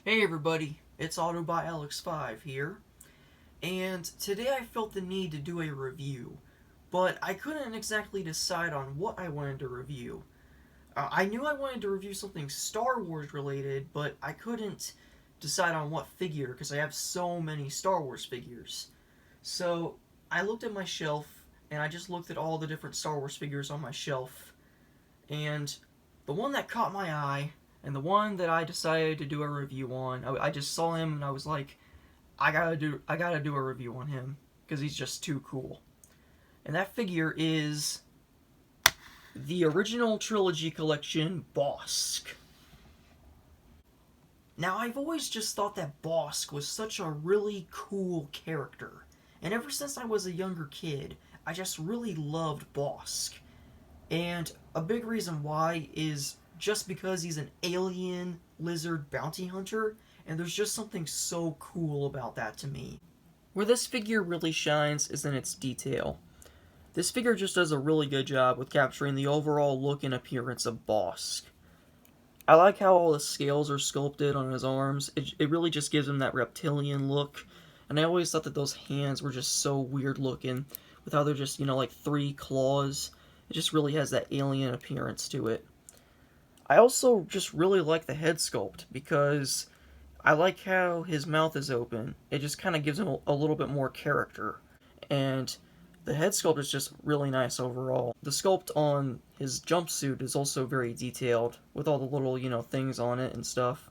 Hey everybody, it's Auto by Alex5 here, and today I felt the need to do a review, but I couldn't exactly decide on what I wanted to review. I knew I wanted to review something Star Wars related, but I couldn't decide on what figure because I have so many Star Wars figures. So I looked at my shelf, and I just looked at all the different Star Wars figures on my shelf, and the one that caught my eye and the one that I decided to do a review on, I just saw him and I was like, I gotta do a review on him because he's just too cool. And that figure is the original Trilogy collection Bossk. Now, I've always just thought that Bossk was such a really cool character, and ever since I was a younger kid, I just really loved Bossk. And a big reason why is just because he's an alien lizard bounty hunter, and there's just something so cool about that to me. Where this figure really shines is in its detail. This figure just does a really good job with capturing the overall look and appearance of Bossk. I like how all the scales are sculpted on his arms. It really just gives him that reptilian look, and I always thought that those hands were just so weird looking, with how they're just, like 3 claws. It just really has that alien appearance to it. I also just really like the head sculpt because I like how his mouth is open. It just kind of gives him a little bit more character. And the head sculpt is just really nice overall. The sculpt on his jumpsuit is also very detailed with all the little, things on it and stuff.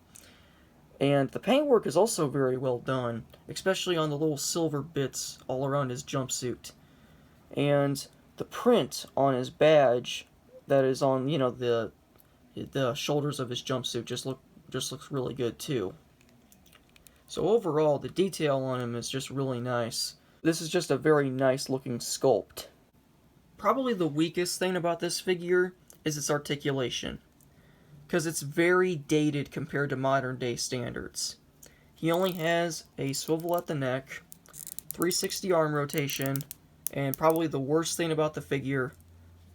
And the paintwork is also very well done, especially on the little silver bits all around his jumpsuit. And the print on his badge that is on, the shoulders of his jumpsuit just looks really good too. So overall, the detail on him is just really nice. This is just a very nice looking sculpt. Probably the weakest thing about this figure is its articulation, because it's very dated compared to modern day standards. He only has a swivel at the neck, 360 arm rotation, and probably the worst thing about the figure,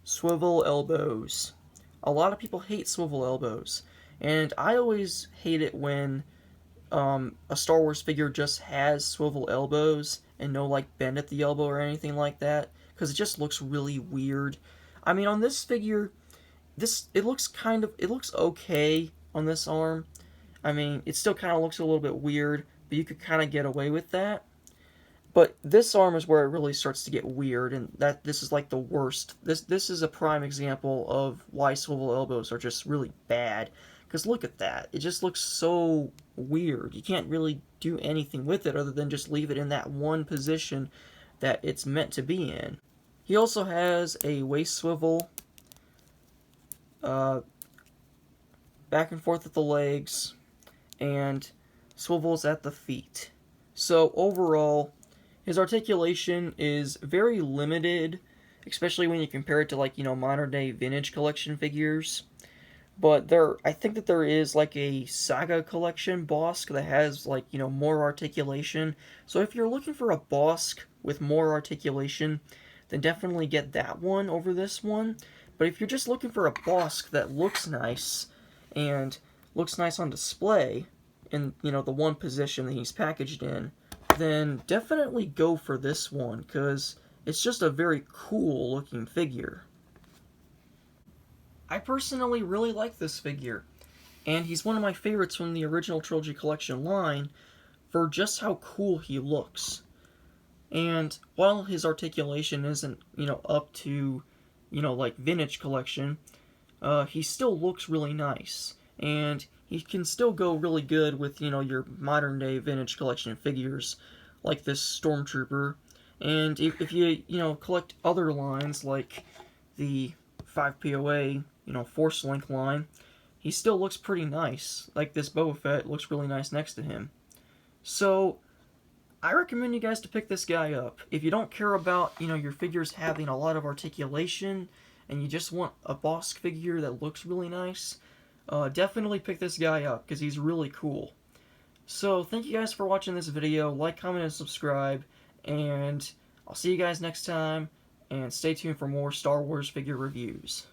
swivel elbows. A lot of people hate swivel elbows, and I always hate it when a Star Wars figure just has swivel elbows and no bend at the elbow or anything like that, because it just looks really weird. I mean, on this figure, it looks okay on this arm. I mean, it still kind of looks a little bit weird, but you could kind of get away with that. But this arm is where it really starts to get weird, and this is like the worst. This is a prime example of why swivel elbows are just really bad. Because look at that. It just looks so weird. You can't really do anything with it other than just leave it in that one position that it's meant to be in. He also has a waist swivel, back and forth at the legs, and swivels at the feet. So overall, his articulation is very limited, especially when you compare it to modern day vintage collection figures. But I think that there is a Saga collection Bossk that has more articulation. So if you're looking for a Bossk with more articulation, then definitely get that one over this one. But if you're just looking for a Bossk that looks nice and looks nice on display in the one position that he's packaged in, then definitely go for this one, because it's just a very cool looking figure. I personally really like this figure, and he's one of my favorites from the original Trilogy Collection line for just how cool he looks. And while his articulation isn't, up to, vintage collection, he still looks really nice. And he can still go really good with, your modern day vintage collection figures like this Stormtrooper. And if you, collect other lines like the 5POA, Force Link line, he still looks pretty nice. Like this Boba Fett looks really nice next to him. So, I recommend you guys to pick this guy up. If you don't care about, your figures having a lot of articulation, and you just want a Bossk figure that looks really nice, definitely pick this guy up, because he's really cool. So, thank you guys for watching this video. Like, comment, and subscribe, and I'll see you guys next time, and stay tuned for more Star Wars figure reviews.